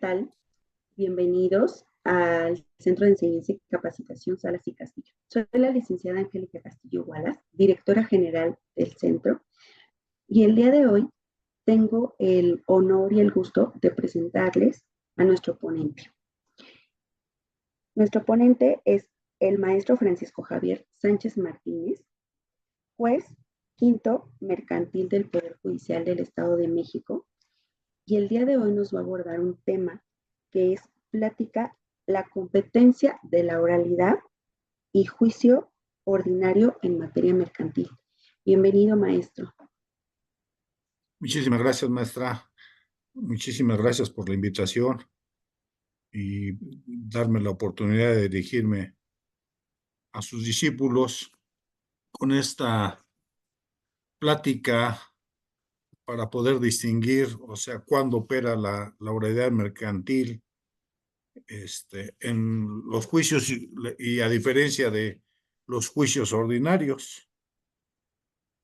tal? Bienvenidos al Centro de Enseñanza y Capacitación Salas y Castillo. Soy la licenciada Angélica Castillo Wallace, directora general del centro, y el día de hoy tengo el honor y el gusto de presentarles a nuestro ponente. Nuestro ponente es el maestro Francisco Javier Sánchez Martínez, juez quinto mercantil del Poder Judicial del Estado de México, y el día de hoy nos va a abordar un tema que es plática, la competencia de la oralidad y juicio ordinario en materia mercantil. Bienvenido, maestro. Muchísimas gracias, maestra. Muchísimas gracias por la invitación y darme la oportunidad de dirigirme a sus discípulos con esta plática para poder distinguir, o sea, cuándo opera la oralidad mercantil en los juicios y a diferencia de los juicios ordinarios.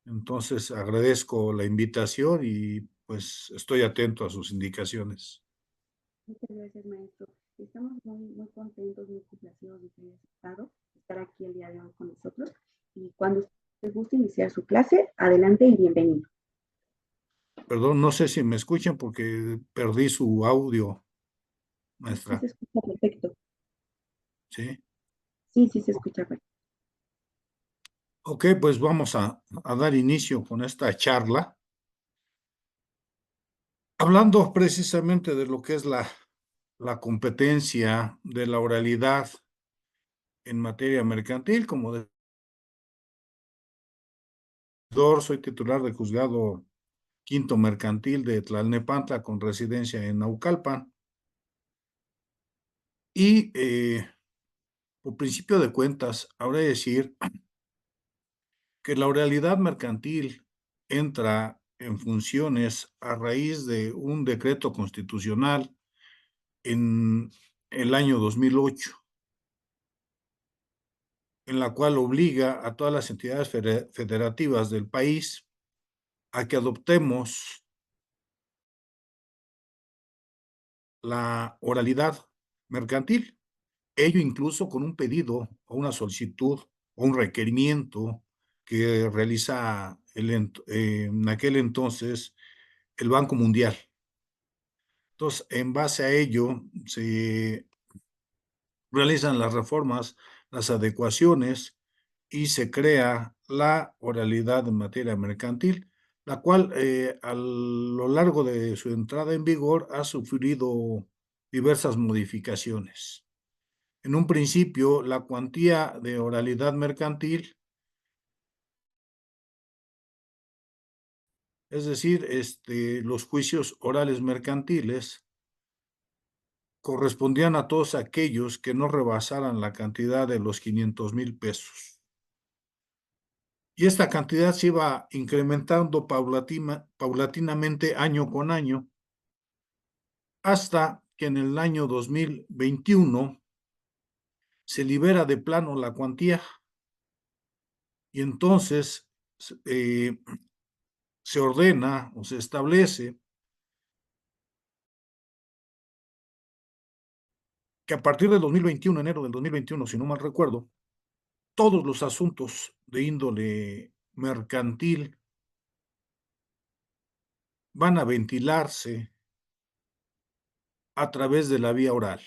Entonces, agradezco la invitación y pues estoy atento a sus indicaciones. Muchas gracias, maestro. Estamos muy contentos, muy complacidos de que haya aceptado estar aquí el día de hoy con nosotros. Y cuando usted guste iniciar su clase, adelante y bienvenido. Perdón, no sé si me escuchan porque perdí su audio, Sí maestra. se escucha perfecto. ¿Sí? Sí se escucha perfecto. Ok, pues vamos a dar inicio con esta charla, hablando precisamente de lo que es la competencia de la oralidad en materia mercantil. Como deudor, soy titular del juzgado quinto mercantil de Tlalnepantla con residencia en Naucalpan. Y por principio de cuentas, habrá de decir que la oralidad mercantil entra en funciones a raíz de un decreto constitucional en el año 2008, en la cual obliga a todas las entidades federativas del país a que adoptemos la oralidad mercantil, ello incluso con un pedido o una solicitud o un requerimiento que realiza en aquel entonces el Banco Mundial. Entonces, en base a ello, se realizan las reformas, las adecuaciones y se crea la oralidad en materia mercantil, la cual a lo largo de su entrada en vigor ha sufrido diversas modificaciones. En un principio, la cuantía de oralidad mercantil, es decir, los juicios orales mercantiles, correspondían a todos aquellos que no rebasaran la cantidad de los 500,000 pesos. Y esta cantidad se iba incrementando paulatinamente año con año, hasta que en el año 2021 se libera de plano la cuantía y entonces eh, se ordena o se establece que a partir del 2021, enero del 2021, si no mal recuerdo, todos los asuntos de índole mercantil van a ventilarse a través de la vía oral.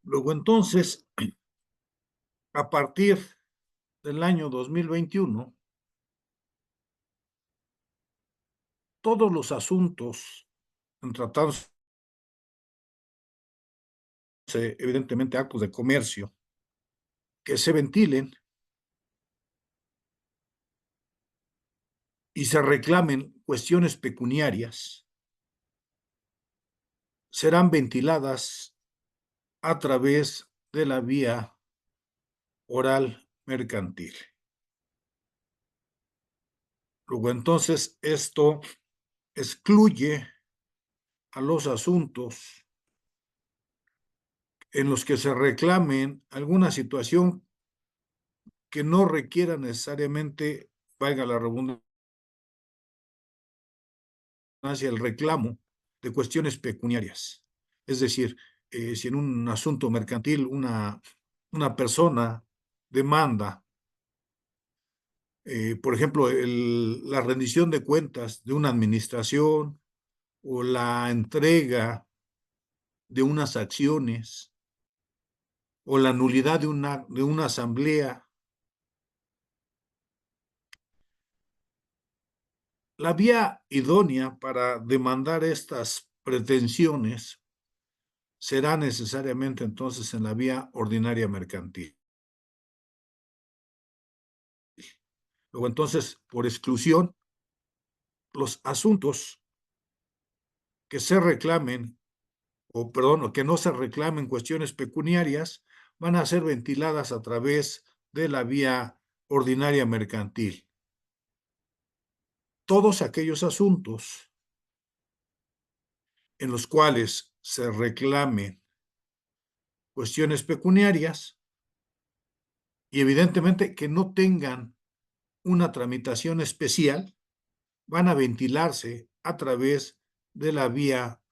Luego entonces, a partir del año 2021, todos los asuntos tratándose evidentemente actos de comercio que se ventilen y se reclamen cuestiones pecuniarias, serán ventiladas a través de la vía oral mercantil. Luego entonces esto excluye a los asuntos en los que se reclamen alguna situación que no requiera necesariamente, valga la redundancia, hacia el reclamo de cuestiones pecuniarias. Es decir, si en un asunto mercantil una persona demanda, por ejemplo, la rendición de cuentas de una administración o la entrega de unas acciones o la nulidad de una asamblea, la vía idónea para demandar estas pretensiones será necesariamente entonces en la vía ordinaria mercantil. Luego entonces, por exclusión, los asuntos que se reclamen, o que no se reclamen cuestiones pecuniarias, van a ser ventiladas a través de la vía ordinaria mercantil. Todos aquellos asuntos en los cuales se reclamen cuestiones pecuniarias y evidentemente que no tengan una tramitación especial, van a ventilarse a través de la vía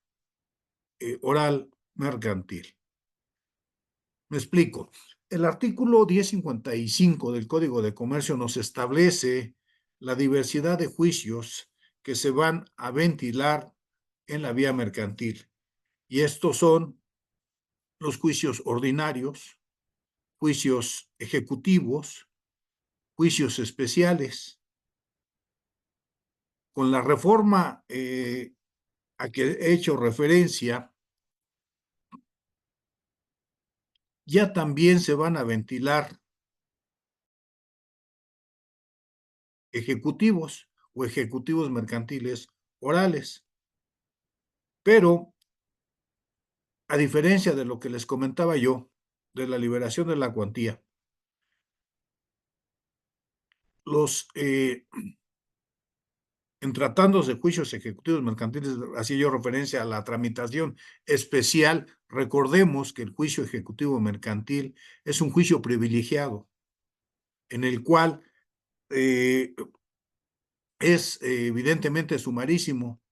oral mercantil. Me explico. El artículo 1055 del Código de Comercio nos establece la diversidad de juicios que se van a ventilar en la vía mercantil. Y estos son los juicios ordinarios, juicios ejecutivos, juicios especiales. Con la reforma a que he hecho referencia, ya también se van a ventilar ejecutivos o ejecutivos mercantiles orales. Pero, a diferencia de lo que les comentaba yo, de la liberación de la cuantía, en tratándose de juicios ejecutivos mercantiles, hacía yo referencia a la tramitación especial. Recordemos que el juicio ejecutivo mercantil es un juicio privilegiado, en el cual es evidentemente sumarísimo.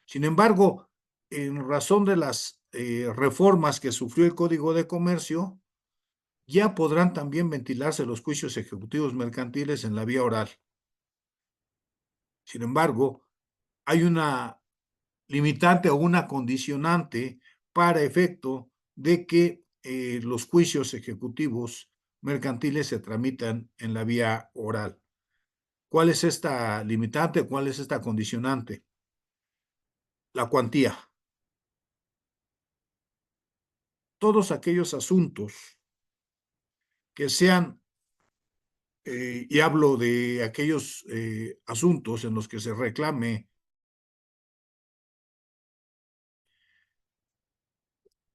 Sin embargo, en razón de las reformas que sufrió el Código de Comercio, ya podrán también ventilarse los juicios ejecutivos mercantiles en la vía oral. Sin embargo, hay una limitante o una condicionante para efecto de que los juicios ejecutivos mercantiles se tramitan en la vía oral. ¿Cuál es esta limitante? ¿Cuál es esta condicionante? La cuantía. Todos aquellos asuntos que sean, y hablo de aquellos asuntos en los que se reclame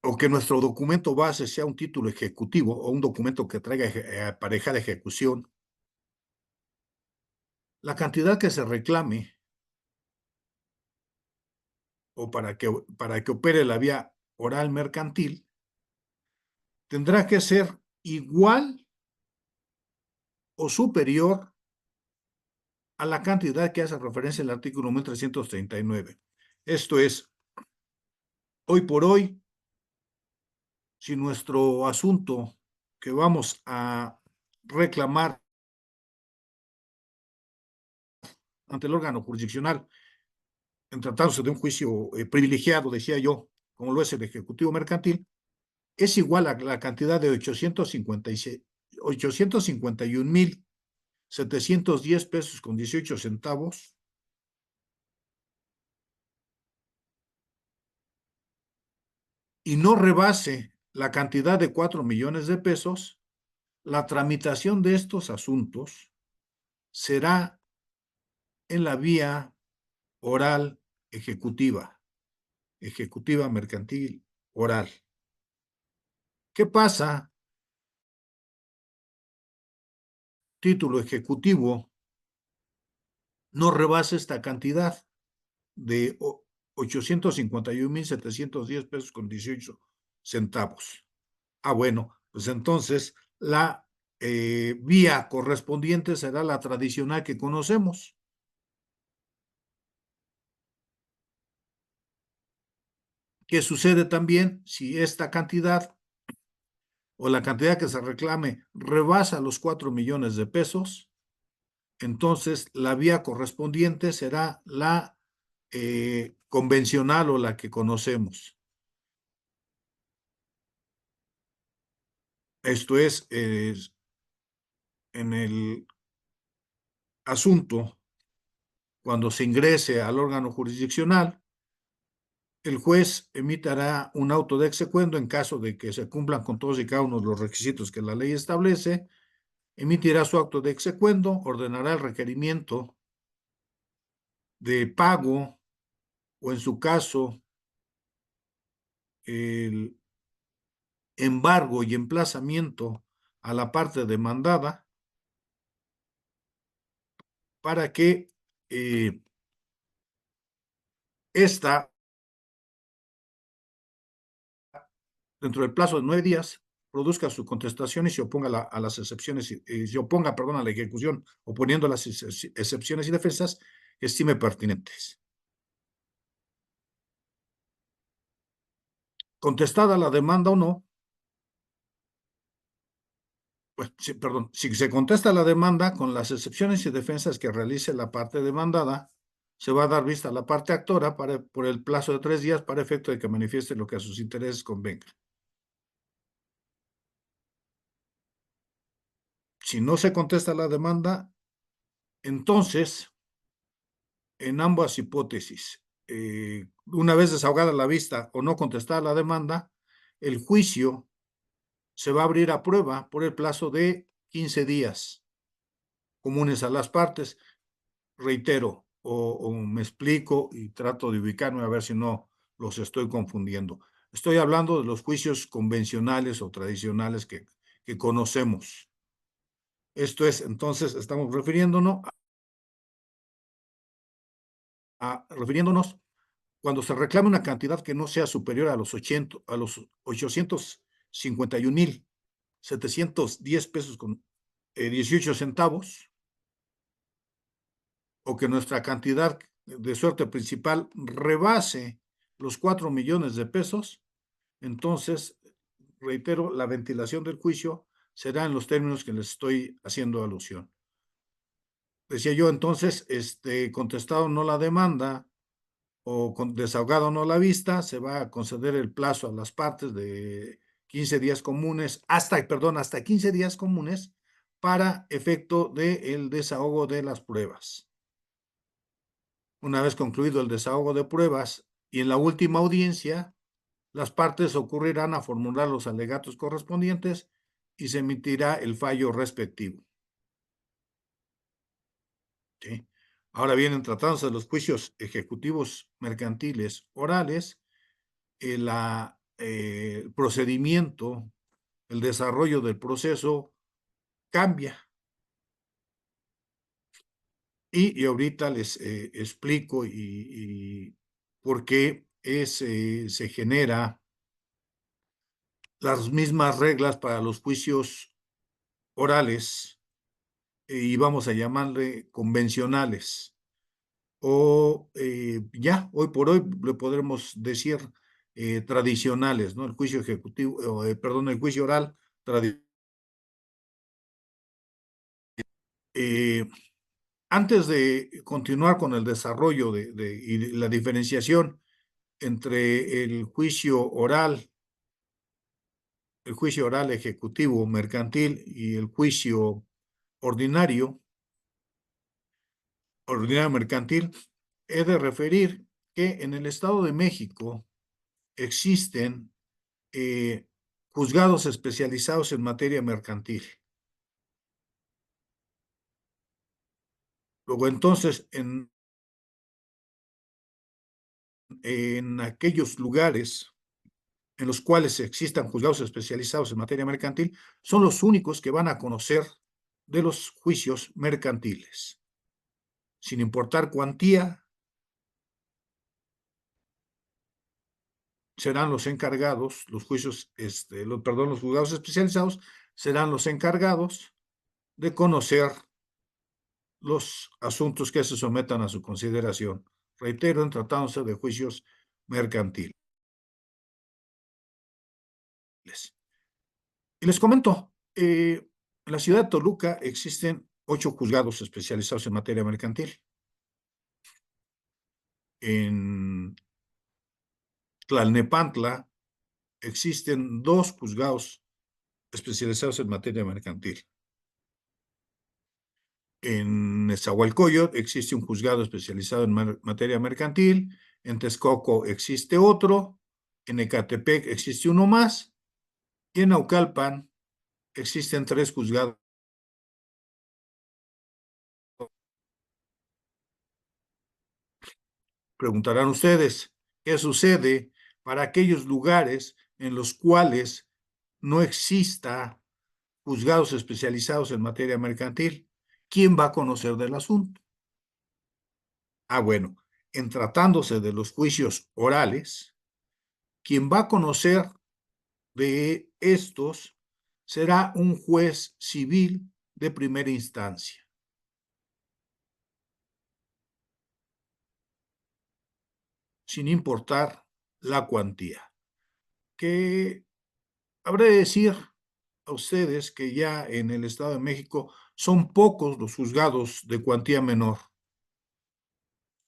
o que nuestro documento base sea un título ejecutivo o un documento que traiga aparejada ejecución, la cantidad que se reclame o para que opere la vía oral mercantil tendrá que ser igual o superior a la cantidad que hace referencia el artículo 1339. Esto es, hoy por hoy, si nuestro asunto que vamos a reclamar ante el órgano jurisdiccional, en tratándose de un juicio privilegiado, decía yo, como lo es el Ejecutivo Mercantil, es igual a la cantidad de 851,710 pesos con 18 centavos, y no rebase la cantidad de 4 millones de pesos, la tramitación de estos asuntos será en la vía oral ejecutiva, ejecutiva mercantil oral. ¿Qué pasa? Título ejecutivo no rebasa esta cantidad de 851,710 pesos con 18 centavos. Bueno, pues entonces la vía correspondiente será la tradicional que conocemos. ¿Qué sucede también si esta cantidad o la cantidad que se reclame rebasa los 4 millones de pesos? Entonces la vía correspondiente será la convencional o la que conocemos. Esto es en el asunto, cuando se ingrese al órgano jurisdiccional, el juez emitirá un auto de execuendo en caso de que se cumplan con todos y cada uno de los requisitos que la ley establece. Emitirá su acto de execuendo, ordenará el requerimiento de pago o, en su caso, el embargo y emplazamiento a la parte demandada para que ésta, dentro del plazo de 9 días, produzca su contestación y se oponga a las excepciones, se oponga, perdón, a la ejecución, oponiendo las excepciones y defensas que estime pertinentes. Contestada la demanda o no, pues, sí, perdón, si se contesta la demanda con las excepciones y defensas que realice la parte demandada, se va a dar vista a la parte actora por el plazo de 3 días para efecto de que manifieste lo que a sus intereses convenga. Si no se contesta la demanda, entonces, en ambas hipótesis, una vez desahogada la vista o no contestada la demanda, el juicio se va a abrir a prueba por el plazo de 15 días comunes a las partes. Reitero, o me explico y trato de ubicarme a ver si no los estoy confundiendo. Estoy hablando de los juicios convencionales o tradicionales que conocemos. Esto es, entonces, estamos refiriéndonos cuando se reclama una cantidad que no sea superior a los 851,710 pesos con 18 centavos, o que nuestra cantidad de suerte principal rebase los 4 millones de pesos, entonces, reitero, la ventilación del juicio será en los términos que les estoy haciendo alusión. Decía yo, entonces, contestado no la demanda o desahogado no la vista, se va a conceder el plazo a las partes de 15 días comunes, hasta 15 días comunes para efecto del desahogo de las pruebas. Una vez concluido el desahogo de pruebas y en la última audiencia, las partes ocurrirán a formular los alegatos correspondientes y se emitirá el fallo respectivo. ¿Sí? Ahora bien, en tratándose de los juicios ejecutivos mercantiles orales, el procedimiento, el desarrollo del proceso cambia. Y ahorita les explico y por qué se genera las mismas reglas para los juicios orales, y vamos a llamarle convencionales, o ya, hoy por hoy le podremos decir tradicionales, ¿no? El juicio ejecutivo, perdón, el juicio oral tradicional. Antes de continuar con el desarrollo y la diferenciación entre el juicio oral ejecutivo mercantil y el juicio ordinario mercantil, he de referir que en el Estado de México existen juzgados especializados en materia mercantil. Luego, entonces, en aquellos lugares en los cuales existan juzgados especializados en materia mercantil, son los únicos que van a conocer de los juicios mercantiles. Sin importar cuantía, serán los encargados, los juzgados especializados serán los encargados de conocer los asuntos que se sometan a su consideración. Reitero, en tratándose de juicios mercantiles. Y les comento, en la ciudad de Toluca existen 8 juzgados especializados en materia mercantil. En Tlalnepantla existen 2 juzgados especializados en materia mercantil. En Nezahualcóyotl existe un juzgado especializado en materia mercantil. En Texcoco existe otro. En Ecatepec existe uno más. Y en Naucalpan existen 3 juzgados. Preguntarán ustedes, ¿qué sucede para aquellos lugares en los cuales no exista juzgados especializados en materia mercantil? ¿Quién va a conocer del asunto? Bueno, en tratándose de los juicios orales, quien va a conocer de estos será un juez civil de primera instancia, sin importar la cuantía. Que habré de decir a ustedes que ya en el Estado de México son pocos los juzgados de cuantía menor.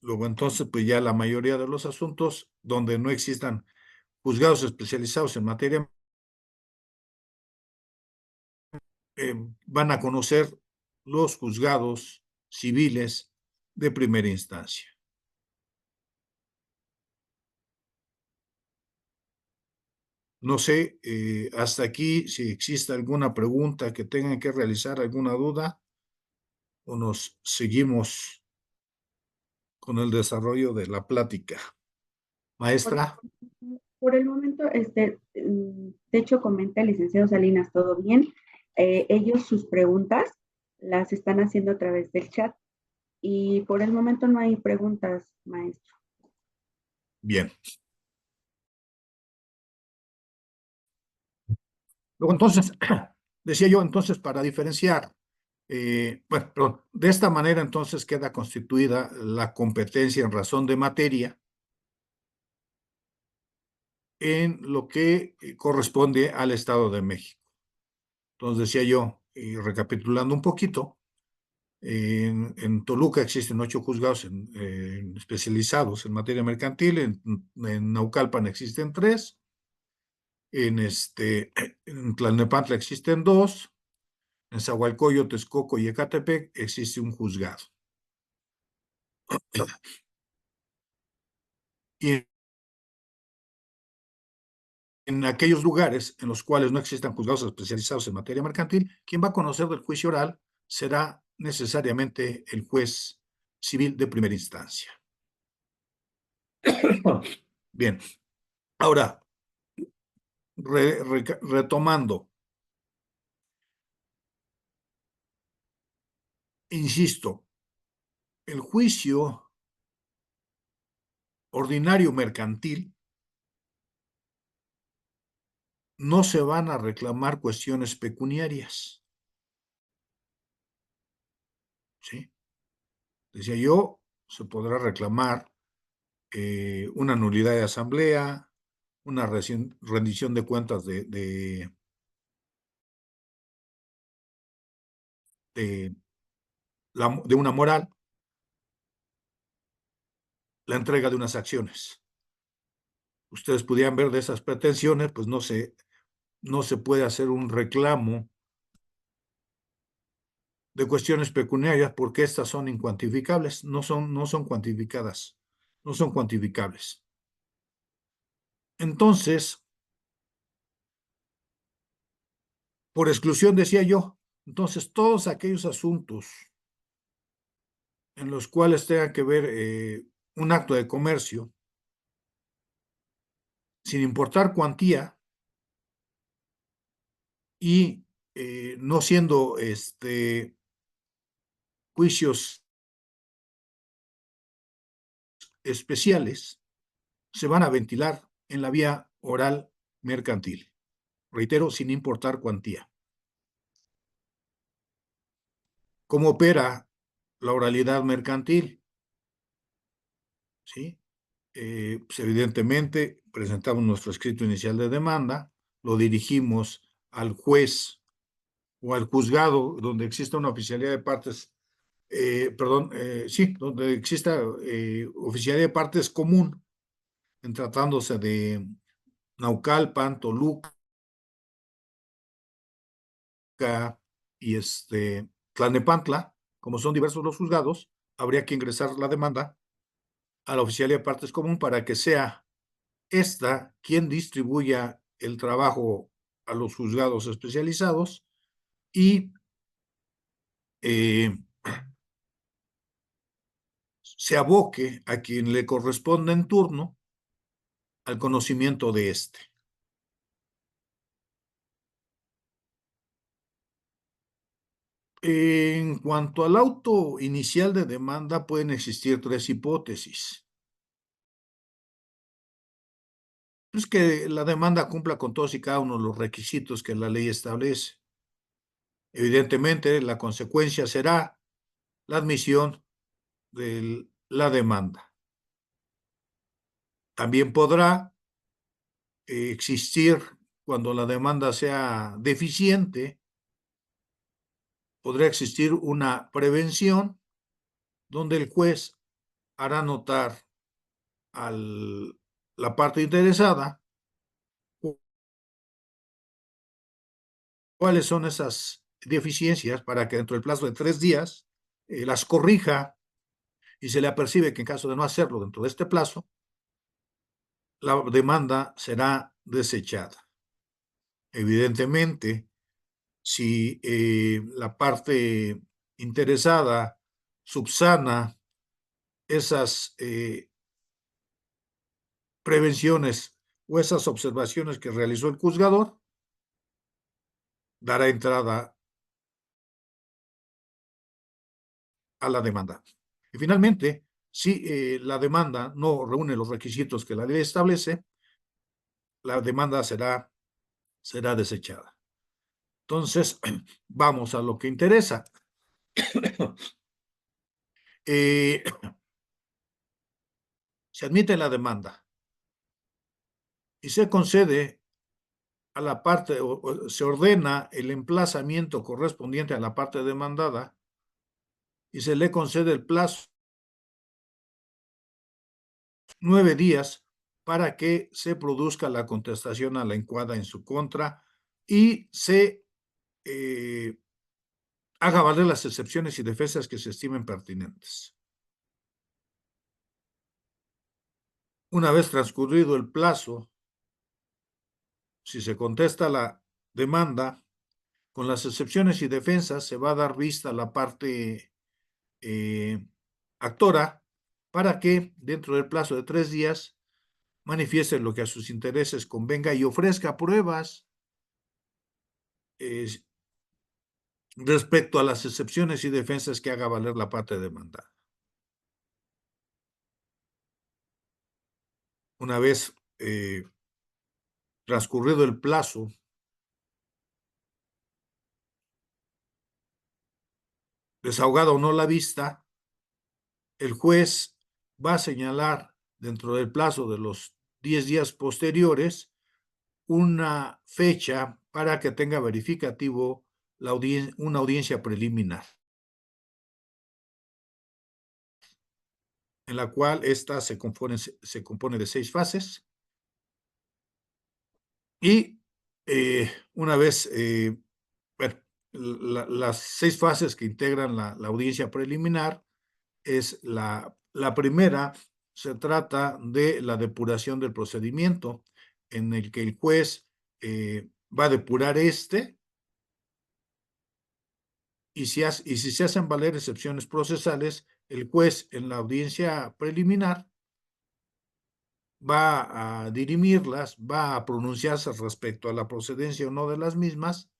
Luego entonces, pues ya la mayoría de los asuntos donde no existan juzgados especializados en materia van a conocer los juzgados civiles de primera instancia. No sé, hasta aquí, si existe alguna pregunta que tengan que realizar, alguna duda, o nos seguimos con el desarrollo de la plática. Por, Maestra. por el momento, de hecho, comenta el licenciado Salinas, todo bien. Ellos sus preguntas las están haciendo a través del chat y por el momento no hay preguntas, maestro. Bien. Luego entonces, decía yo, entonces, para diferenciar, bueno, perdón, de esta manera entonces queda constituida la competencia en razón de materia en lo que corresponde al Estado de México. Entonces decía yo, recapitulando un poquito, en Toluca existen 8 juzgados especializados en materia mercantil, en Naucalpan existen 3, en Tlalnepantla existen 2, en Zahualcóyotl, Texcoco y Ecatepec existe un juzgado. Y en aquellos lugares en los cuales no existan juzgados especializados en materia mercantil, quien va a conocer del juicio oral será necesariamente el juez civil de primera instancia. Bien, ahora, retomando, insisto, el juicio ordinario mercantil no se van a reclamar cuestiones pecuniarias. ¿Sí? Decía yo, se podrá reclamar una nulidad de asamblea, una rendición de cuentas de una moral, la entrega de unas acciones. Ustedes pudieran ver de esas pretensiones, pues no se puede hacer un reclamo de cuestiones pecuniarias porque estas son incuantificables, no son cuantificadas, no son cuantificables. Entonces, por exclusión decía yo, entonces todos aquellos asuntos en los cuales tenga que ver un acto de comercio, sin importar cuantía y no siendo juicios especiales, se van a ventilar en la vía oral mercantil. Reitero, sin importar cuantía. ¿Cómo opera la oralidad mercantil? ¿Sí? Pues evidentemente presentamos nuestro escrito inicial de demanda, lo dirigimos al juez o al juzgado donde exista una oficialidad de partes, sí, donde exista oficialidad de partes común, en tratándose de Naucalpan, Toluca y Tlalnepantla, como son diversos los juzgados, habría que ingresar la demanda a la oficialidad de partes común para que sea esta quien distribuya el trabajo a los juzgados especializados y se aboque a quien le corresponda en turno al conocimiento de este. En cuanto al auto inicial de demanda, pueden existir tres hipótesis. Es que la demanda cumpla con todos y cada uno de los requisitos que la ley establece. Evidentemente, la consecuencia será la admisión de la demanda. También podrá existir, cuando la demanda sea deficiente, podrá existir una prevención donde el juez hará notar a la parte interesada cuáles son esas deficiencias para que dentro del plazo de 3 días las corrija, y se le apercibe que en caso de no hacerlo dentro de este plazo, la demanda será desechada. Evidentemente, si la parte interesada subsana esas prevenciones o esas observaciones que realizó el juzgador, dará entrada a la demanda. Y finalmente, si la demanda no reúne los requisitos que la ley establece, la demanda será desechada. Entonces, vamos a lo que interesa. Se admite la demanda y se concede a la parte, o se ordena el emplazamiento correspondiente a la parte demandada y se le concede el plazo 9 días para que se produzca la contestación a la incoada en su contra y se haga valer las excepciones y defensas que se estimen pertinentes. Una vez transcurrido el plazo, si se contesta la demanda, con las excepciones y defensas, se va a dar vista a la parte actora para que, dentro del plazo de 3 días, manifieste lo que a sus intereses convenga y ofrezca pruebas respecto a las excepciones y defensas que haga valer la parte demandada. Una vez transcurrido el plazo, desahogada o no la vista, el juez va a señalar dentro del plazo de los 10 días posteriores una fecha para que tenga verificativo una audiencia preliminar, en la cual esta se compone de 6 fases. Y una vez, bueno, las 6 fases que integran la audiencia preliminar es la primera, se trata de la depuración del procedimiento, en el que el juez va a depurar y si se hacen valer excepciones procesales, el juez en la audiencia preliminar va a dirimirlas, va a pronunciarse respecto a la procedencia o no de las mismas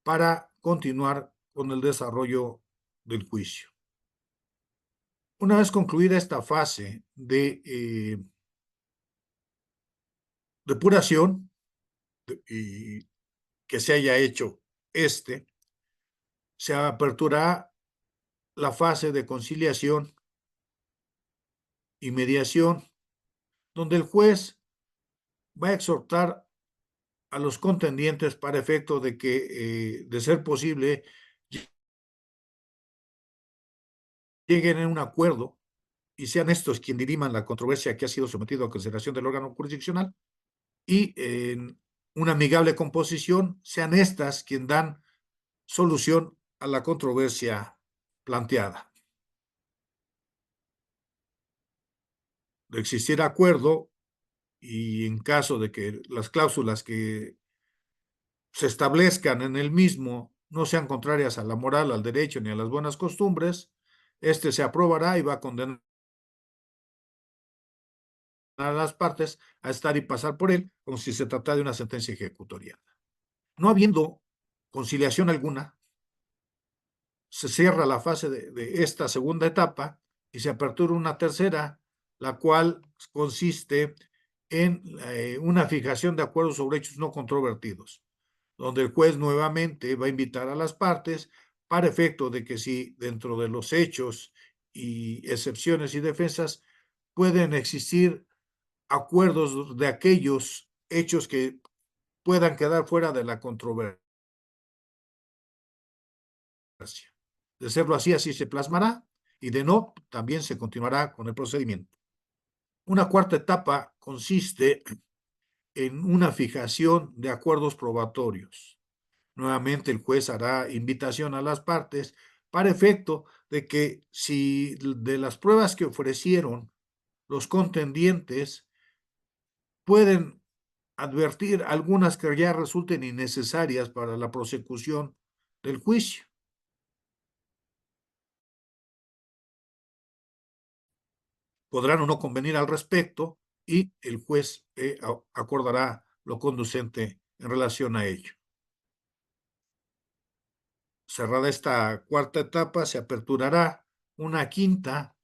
para continuar con el desarrollo del juicio. Una vez concluida esta fase de depuración y que se haya hecho se aperturará la fase de conciliación y mediación, donde el juez va a exhortar a los contendientes para efecto de que, de ser posible, lleguen a un acuerdo y sean estos quien diriman la controversia que ha sido sometido a consideración del órgano jurisdiccional y en una amigable composición sean estas quien dan solución a la controversia planteada. De existir acuerdo y en caso de que las cláusulas que se establezcan en el mismo no sean contrarias a la moral, al derecho ni a las buenas costumbres, este se aprobará y va a condenar a las partes a estar y pasar por él como si se tratara de una sentencia ejecutorial. No habiendo conciliación alguna, se cierra la fase de esta segunda etapa y se apertura una tercera, la cual consiste en una fijación de acuerdos sobre hechos no controvertidos, donde el juez nuevamente va a invitar a las partes para efecto de que si dentro de los hechos y excepciones y defensas pueden existir acuerdos de aquellos hechos que puedan quedar fuera de la controversia. De serlo así, así se plasmará y de no, también se continuará con el procedimiento. Una cuarta etapa consiste en una fijación de acuerdos probatorios. Nuevamente el juez hará invitación a las partes para efecto de que si de las pruebas que ofrecieron los contendientes pueden advertir algunas que ya resulten innecesarias para la prosecución del juicio. Podrán o no convenir al respecto y el juez acordará lo conducente en relación a ello. Cerrada esta cuarta etapa, se aperturará una quinta,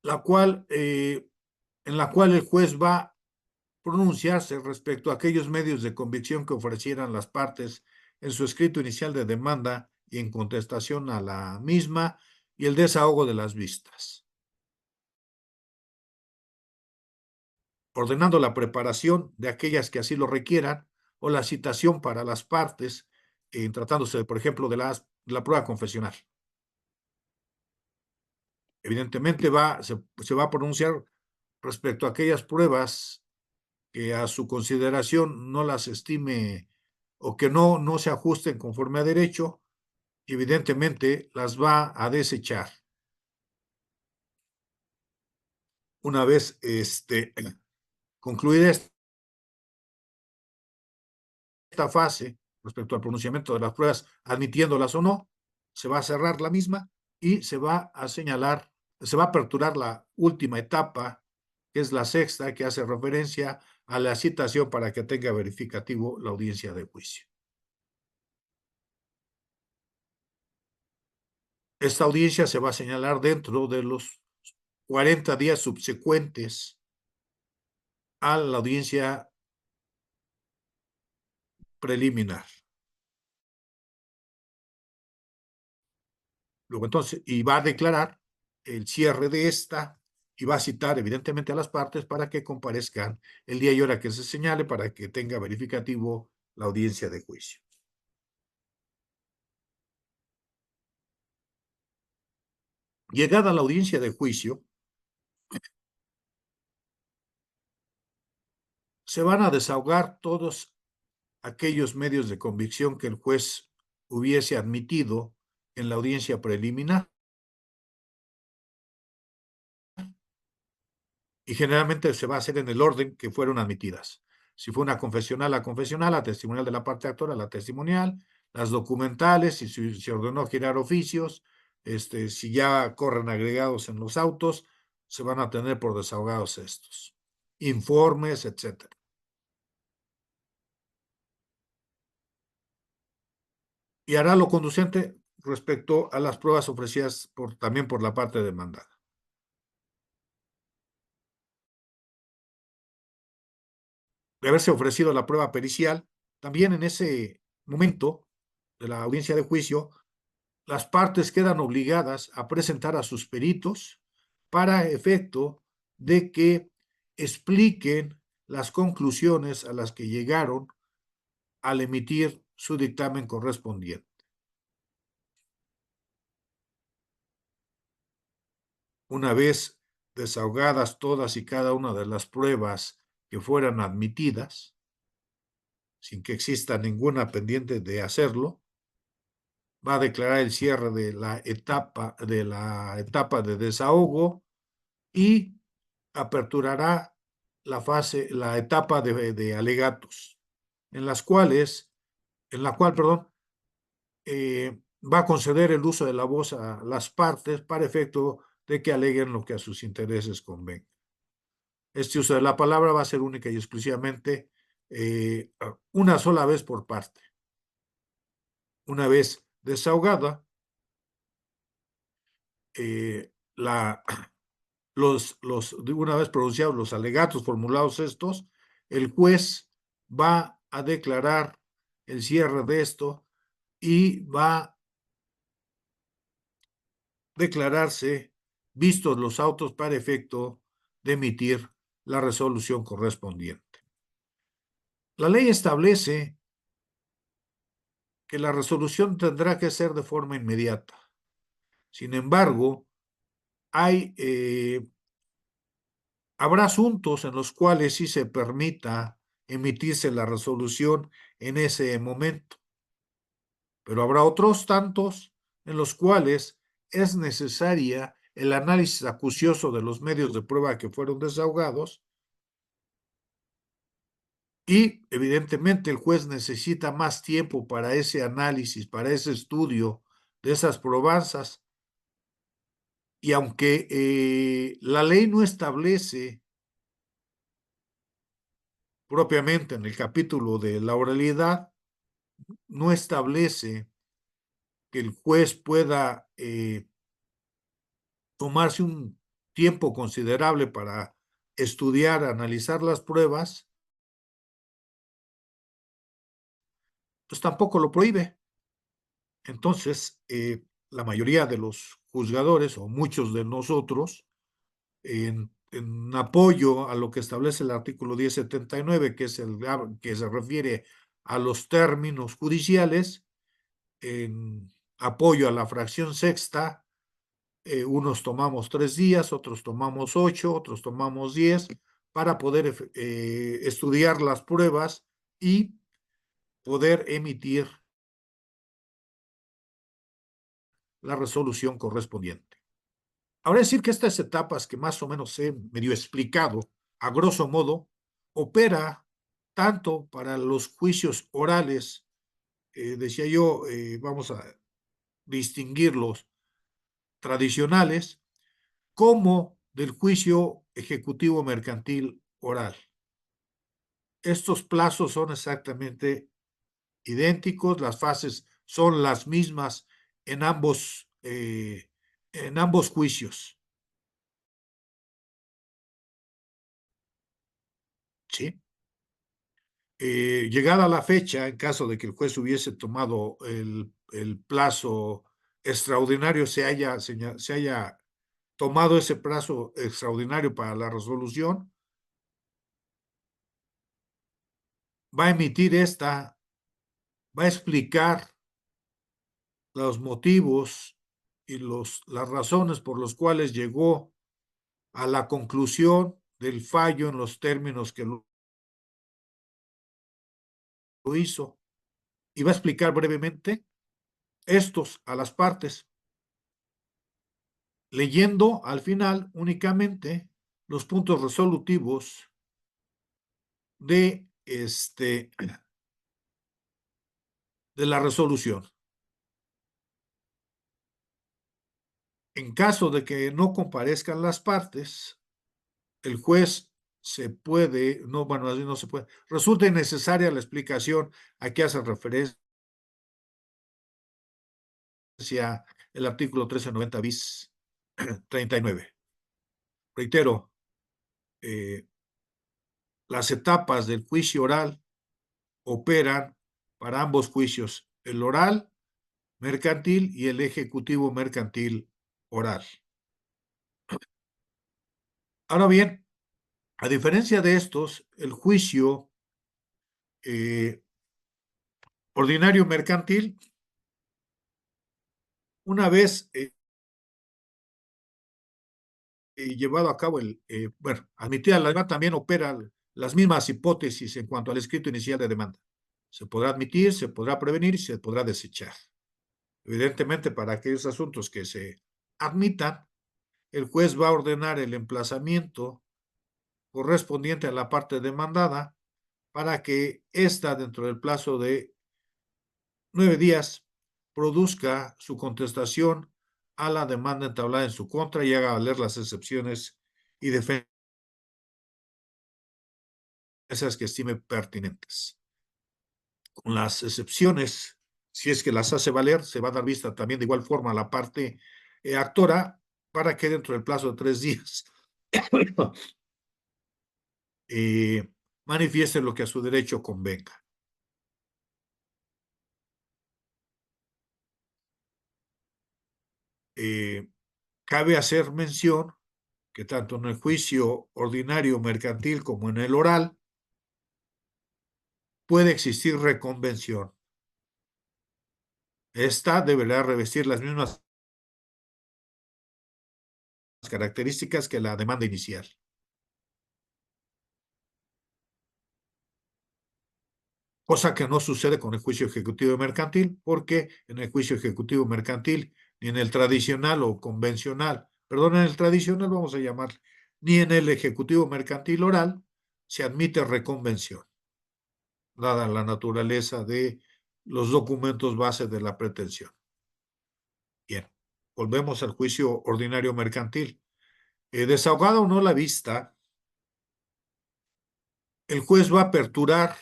en la cual el juez va a pronunciarse respecto a aquellos medios de convicción que ofrecieran las partes en su escrito inicial de demanda y en contestación a la misma y el desahogo de las vistas, ordenando la preparación de aquellas que así lo requieran o la citación para las partes, tratándose, por ejemplo, de la prueba confesional. Evidentemente se va a pronunciar respecto a aquellas pruebas que a su consideración no las estime o que no se ajusten conforme a derecho, evidentemente las va a desechar. Una vez concluida esta fase respecto al pronunciamiento de las pruebas, admitiéndolas o no, se va a cerrar la misma y se va a señalar, se va a aperturar la última etapa, que es la sexta, que hace referencia a la citación para que tenga verificativo la audiencia de juicio. Esta audiencia se va a señalar dentro de los 40 días subsecuentes a la audiencia preliminar. Luego entonces, y va a declarar el cierre de esta y va a citar evidentemente a las partes para que comparezcan el día y hora que se señale para que tenga verificativo la audiencia de juicio. Llegada la audiencia de juicio, se van a desahogar todos aquellos medios de convicción que el juez hubiese admitido en la audiencia preliminar. Y generalmente se va a hacer en el orden que fueron admitidas. Si fue una confesional, la testimonial de la parte actora, la testimonial, las documentales, si se ordenó girar oficios, si ya corren agregados en los autos, se van a tener por desahogados estos. Informes, etcétera. Y hará lo conducente respecto a las pruebas ofrecidas también por la parte demandada. De haberse ofrecido la prueba pericial, también en ese momento de la audiencia de juicio, las partes quedan obligadas a presentar a sus peritos para efecto de que expliquen las conclusiones a las que llegaron al emitir su dictamen correspondiente. Una vez desahogadas todas y cada una de las pruebas que fueran admitidas, sin que exista ninguna pendiente de hacerlo, va a declarar el cierre de la etapa de desahogo y aperturará la etapa de alegatos, en la cual, va a conceder el uso de la voz a las partes para efecto de que aleguen lo que a sus intereses convenga. Este uso de la palabra va a ser única y exclusivamente una sola vez por parte. Una vez desahogada, una vez pronunciados los alegatos formulados estos, el juez va a declarar el cierre de esto y va a declararse vistos los autos para efecto de emitir la resolución correspondiente. La ley establece que la resolución tendrá que ser de forma inmediata. Sin embargo, habrá asuntos en los cuales sí se permita emitirse la resolución en ese momento, pero habrá otros tantos en los cuales es necesaria el análisis acucioso de los medios de prueba que fueron desahogados y evidentemente el juez necesita más tiempo para ese análisis, para ese estudio de esas probanzas. Y aunque la ley no establece propiamente en el capítulo de la oralidad, no establece que el juez pueda tomarse un tiempo considerable para estudiar, analizar las pruebas, pues tampoco lo prohíbe. Entonces, la mayoría de los juzgadores o muchos de nosotros, en apoyo a lo que establece el artículo 1079, que es el que se refiere a los términos judiciales, en apoyo a la fracción sexta, unos tomamos 3 días, otros tomamos 8, otros tomamos 10, para poder estudiar las pruebas y poder emitir la resolución correspondiente. Ahora decir que estas etapas que más o menos he medio explicado, a grosso modo, opera tanto para los juicios orales, decía yo, vamos a distinguirlos tradicionales, como del juicio ejecutivo mercantil oral. Estos plazos son exactamente idénticos, las fases son las mismas en ambos juicios. ¿Sí? Llegada la fecha, en caso de que el juez hubiese tomado el plazo extraordinario, se haya tomado ese plazo extraordinario para la resolución, va a emitir va a explicar los motivos y las razones por los cuales llegó a la conclusión del fallo en los términos que lo hizo, y va a explicar brevemente estos a las partes, leyendo al final únicamente los puntos resolutivos de, de la resolución. En caso de que no comparezcan las partes, el juez no se puede, resulta innecesaria la explicación a que hace referencia el artículo 1390 bis 39. Reitero, las etapas del juicio oral operan para ambos juicios, el oral mercantil y el ejecutivo mercantil oral. Ahora bien, A diferencia de estos, el juicio ordinario mercantil, una vez llevado a cabo bueno, admitida la demanda, también opera las mismas hipótesis en cuanto al escrito inicial de demanda. Se podrá admitir, se podrá prevenir y se podrá desechar. Evidentemente, para aquellos asuntos que se admitan, el juez va a ordenar el emplazamiento correspondiente a la parte demandada para que ésta, dentro del plazo de 9 días, produzca su contestación a la demanda entablada en su contra y haga valer las excepciones y defensas que estime pertinentes. Con las excepciones, si es que las hace valer, se va a dar vista también de igual forma a la parte actora para que dentro del plazo de 3 días manifieste lo que a su derecho convenga. Cabe hacer mención que tanto en el juicio ordinario mercantil como en el oral puede existir reconvención. Esta deberá revestir las mismas características que la demanda inicial. Cosa que no sucede con el juicio ejecutivo mercantil, porque en el juicio ejecutivo mercantil, ni en el tradicional o convencional, perdón, en el tradicional vamos a llamar, ni en el ejecutivo mercantil oral, se admite reconvención, dada la naturaleza de los documentos base de la pretensión. Bien, volvemos al juicio ordinario mercantil. Desahogada o no la vista, el juez va a aperturar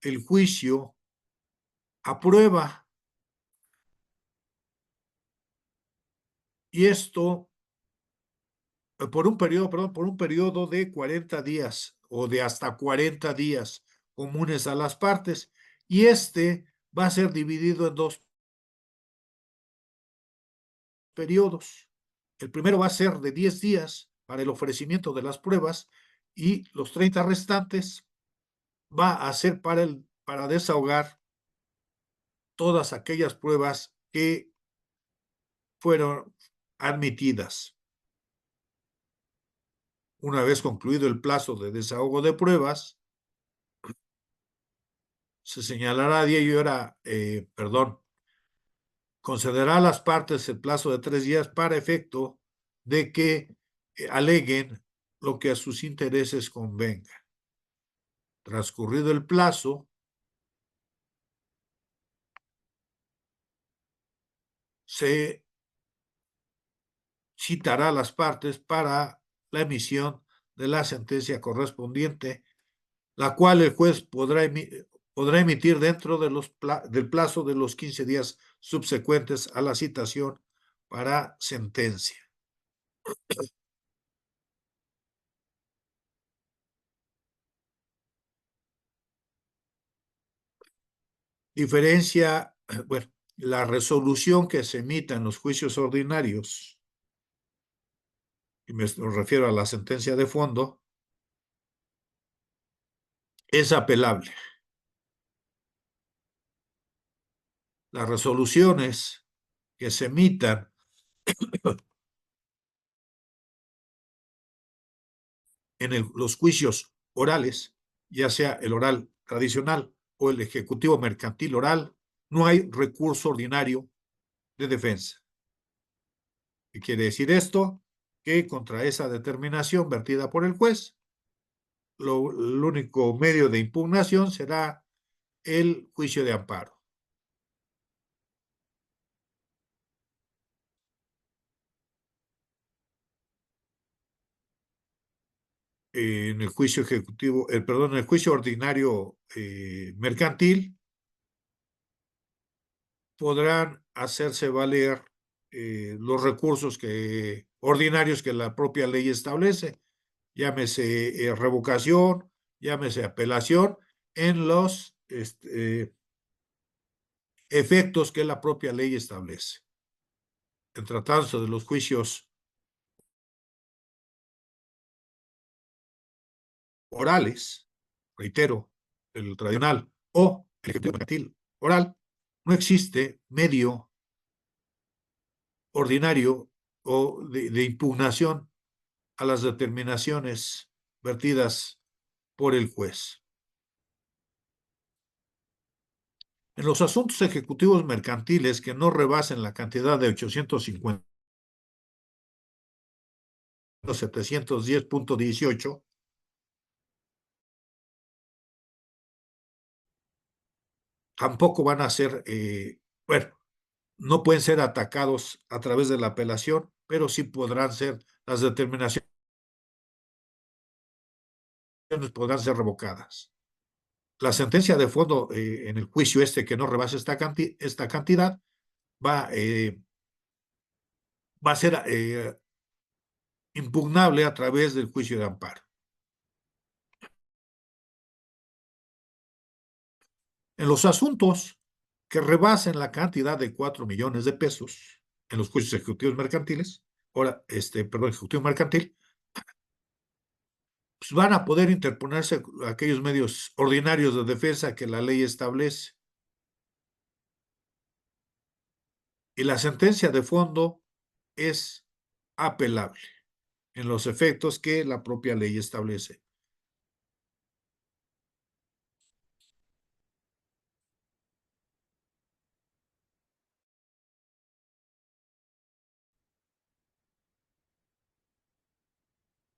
el juicio a prueba, y esto por un periodo, perdón, por un periodo de 40 días o de hasta 40 días comunes a las partes, y va a ser dividido en dos periodos. El primero va a ser de 10 días para el ofrecimiento de las pruebas y los 30 restantes va a ser para desahogar todas aquellas pruebas que fueron admitidas. Una vez concluido el plazo de desahogo de pruebas, se señalará día y hora, concederá a las partes el plazo de 3 días para efecto de que aleguen lo que a sus intereses convenga. Transcurrido el plazo, se citará a las partes para la emisión de la sentencia correspondiente, la cual el juez podrá emitir dentro del plazo de los 15 días subsecuentes a la citación para sentencia. Diferencia, bueno, la resolución que se emita en los juicios ordinarios, y me refiero a la sentencia de fondo, es apelable. Las resoluciones que se emitan en los juicios orales, ya sea el oral tradicional o el ejecutivo mercantil oral, no hay recurso ordinario de defensa. ¿Qué quiere decir esto? Que contra esa determinación vertida por el juez, el único medio de impugnación será el juicio de amparo. En el juicio ejecutivo, perdón, en el juicio ordinario mercantil, podrán hacerse valer los recursos ordinarios que la propia ley establece, llámese revocación, llámese apelación, en los efectos que la propia ley establece. En tratándose de los juicios orales, reitero, el tradicional o el ejecutivo mercantil oral, no existe medio ordinario o de impugnación a las determinaciones vertidas por el juez. En los asuntos ejecutivos mercantiles que no rebasen la cantidad de 850.710.18, tampoco van a ser, bueno, no pueden ser atacados a través de la apelación, pero sí podrán ser, las determinaciones podrán ser revocadas. La sentencia de fondo en el juicio que no rebase esta cantidad va, va a ser impugnable a través del juicio de amparo. En los asuntos que rebasen la cantidad de 4 millones de pesos en los juicios ejecutivos mercantiles, ahora, perdón, ejecutivo mercantil, pues van a poder interponerse aquellos medios ordinarios de defensa que la ley establece. Y la sentencia de fondo es apelable en los efectos que la propia ley establece.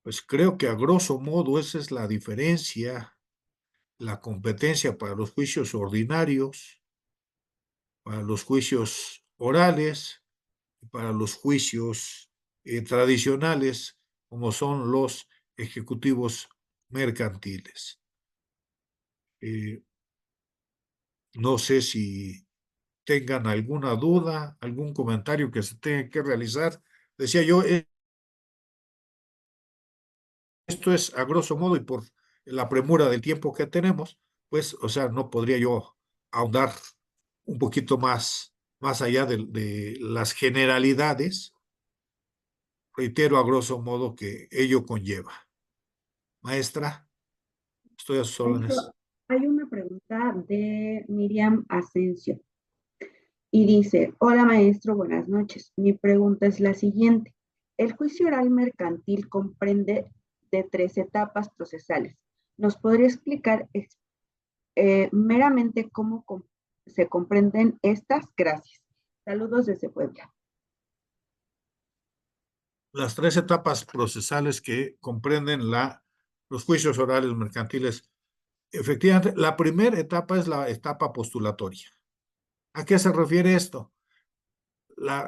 Pues creo que a grosso modo esa es la diferencia, la competencia para los juicios ordinarios, para los juicios orales, para los juicios tradicionales, como son los ejecutivos mercantiles. No sé si tengan alguna duda, algún comentario que se tenga que realizar. Decía yo, esto es a grosso modo y por la premura del tiempo que tenemos, pues, o sea, no podría yo ahondar un poquito más allá de las generalidades, reitero a grosso modo que ello conlleva. Maestra, estoy a sus órdenes. Maestro, hay una pregunta de Miriam Asensio y dice, hola maestro, buenas noches. Mi pregunta es la siguiente. El juicio oral mercantil comprende de 3 etapas procesales. ¿Nos podría explicar meramente cómo se comprenden estas? Gracias. Saludos desde Puebla. Las 3 etapas procesales que comprenden los juicios orales mercantiles. Efectivamente, la primera etapa es la etapa postulatoria. ¿A qué se refiere esto?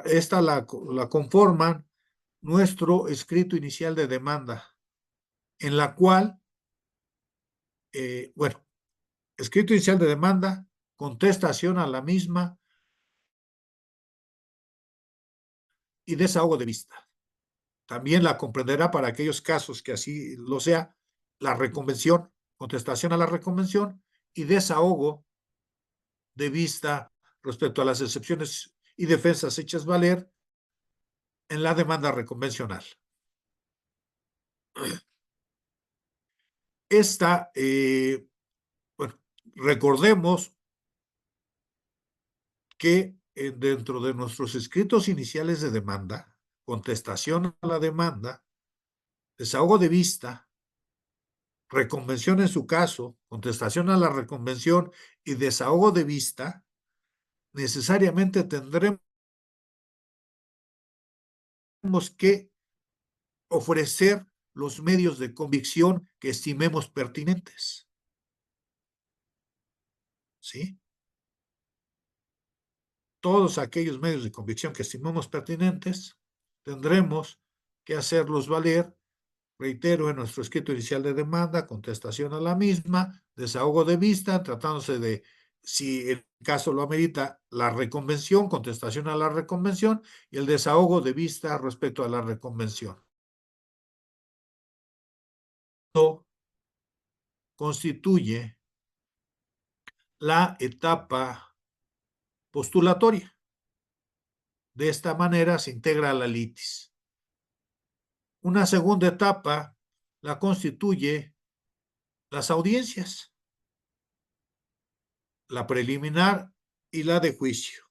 Esta la conforman nuestro escrito inicial de demanda, en la cual, bueno, escrito inicial de demanda, contestación a la misma y desahogo de vista. También la comprenderá para aquellos casos que así lo sea, la reconvención, contestación a la reconvención y desahogo de vista respecto a las excepciones y defensas hechas valer en la demanda reconvencional. Esta, bueno, recordemos que dentro de nuestros escritos iniciales de demanda, contestación a la demanda, desahogo de vista, reconvención en su caso, contestación a la reconvención y desahogo de vista, necesariamente tendremos que ofrecer los medios de convicción que estimemos pertinentes. ¿Sí? Todos aquellos medios de convicción que estimemos pertinentes, tendremos que hacerlos valer, reitero, en nuestro escrito inicial de demanda, contestación a la misma, desahogo de vista, tratándose de, si el caso lo amerita, la reconvención, contestación a la reconvención y el desahogo de vista respecto a la reconvención. Esto constituye la etapa postulatoria. De esta manera se integra la litis. Una segunda etapa la constituye las audiencias, la preliminar y la de juicio.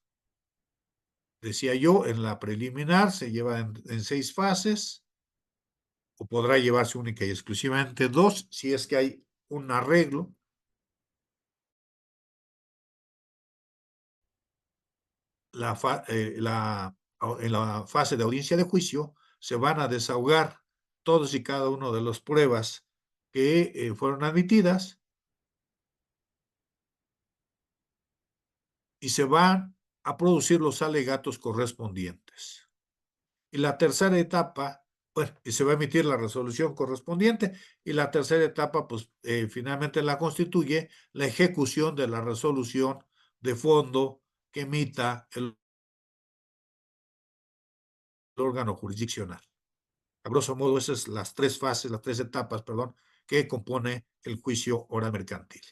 Decía yo, en la preliminar se lleva en 6 fases, o podrá llevarse única y exclusivamente 2, si es que hay un arreglo. En la fase de audiencia de juicio se van a desahogar todos y cada uno de las pruebas que fueron admitidas y se van a producir los alegatos correspondientes. Y la tercera etapa, bueno, y se va a emitir la resolución correspondiente, y la tercera etapa, pues finalmente la constituye la ejecución de la resolución de fondo que emita el órgano jurisdiccional. A grosso modo, esas son las 3 fases, las 3 etapas, perdón, que compone el juicio oral mercantil.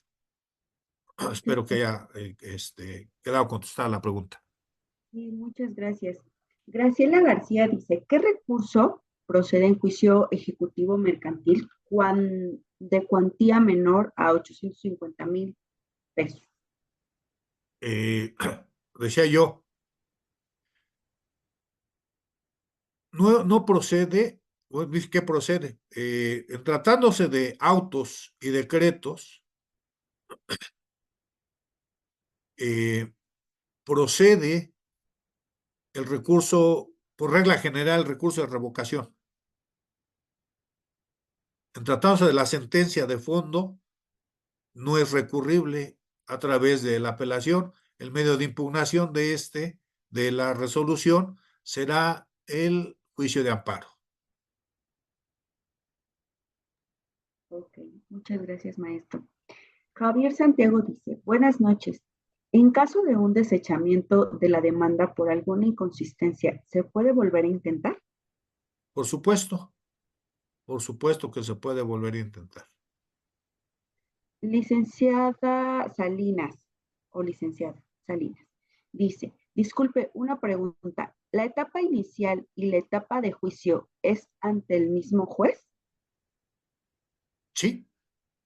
Espero que haya quedado contestada la pregunta. Sí, muchas gracias. Graciela García dice, ¿qué recurso procede en juicio ejecutivo mercantil de cuantía menor a 850,000 pesos? Decía yo, no procede, ¿qué procede? En tratándose de autos y decretos, procede el recurso, por regla general, el recurso de revocación. En tratándose de la sentencia de fondo, no es recurrible a través de la apelación. El medio de impugnación de la resolución, será el juicio de amparo. Ok, muchas gracias, maestro. Javier Santiago dice, buenas noches. En caso de un desechamiento de la demanda por alguna inconsistencia, ¿se puede volver a intentar? Por supuesto que se puede volver a intentar. Licenciada Salinas, o licenciada Salinas, dice, disculpe, una pregunta. ¿La etapa inicial y la etapa de juicio es ante el mismo juez? Sí,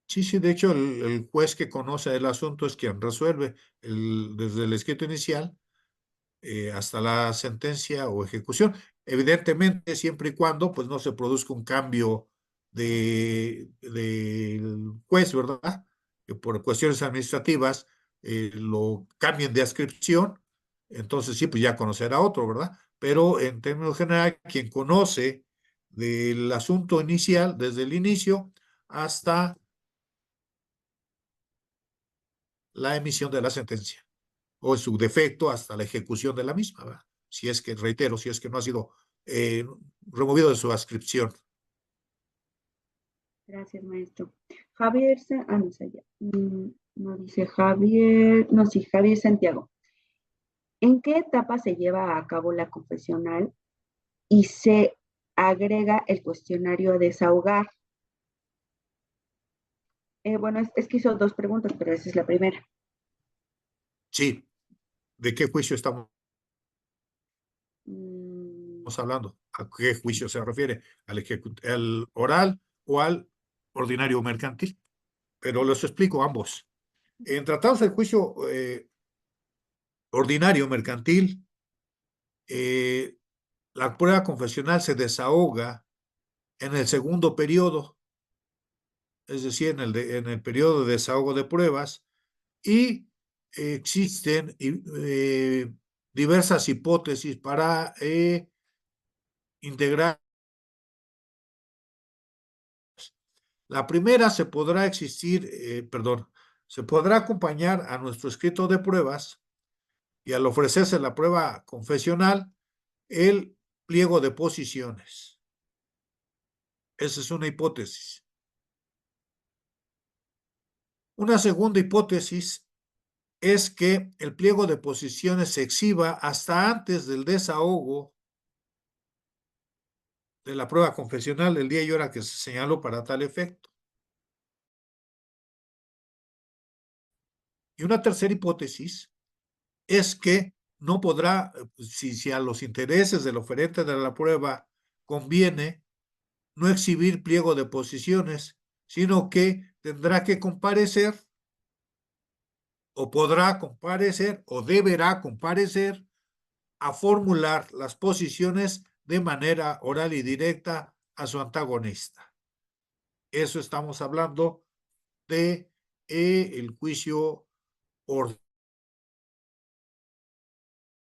sí, de hecho el juez que conoce el asunto es quien resuelve desde el escrito inicial hasta la sentencia o ejecución. Evidentemente, siempre y cuando pues no se produzca un cambio del juez, ¿verdad? Que por cuestiones administrativas lo cambien de adscripción, entonces sí, pues ya conocerá otro, ¿verdad? Pero en términos generales, quien conoce del asunto inicial, desde el inicio hasta la emisión de la sentencia, o en su defecto hasta la ejecución de la misma, ¿verdad? Si es que, reitero, si es que no ha sido removido de su adscripción. Gracias, maestro. Javier, no sé ya. No dice Javier, no, sí, Javier Santiago. ¿En qué etapa se lleva a cabo la confesional y se agrega el cuestionario a desahogar? Bueno, es que hizo 2 preguntas, pero esa es la primera. Sí, ¿de qué juicio estamos Mm, hablando? ¿A qué juicio se refiere? ¿Al oral o al ordinario mercantil? Pero los explico ambos. En tratados del juicio ordinario mercantil, la prueba confesional se desahoga en el segundo periodo, es decir, en el periodo de desahogo de pruebas, y existen diversas hipótesis para integrar. La primera se podrá se podrá acompañar a nuestro escrito de pruebas y al ofrecerse la prueba confesional, el pliego de posiciones. Esa es una hipótesis. Una segunda hipótesis es que el pliego de posiciones se exhiba hasta antes del desahogo de la prueba confesional, el día y hora que se señaló para tal efecto. Y una tercera hipótesis es que no podrá, si a los intereses del oferente de la prueba conviene, no exhibir pliego de posiciones, sino que tendrá que comparecer o podrá comparecer o deberá comparecer a formular las posiciones de manera oral y directa a su antagonista. Eso estamos hablando de el juicio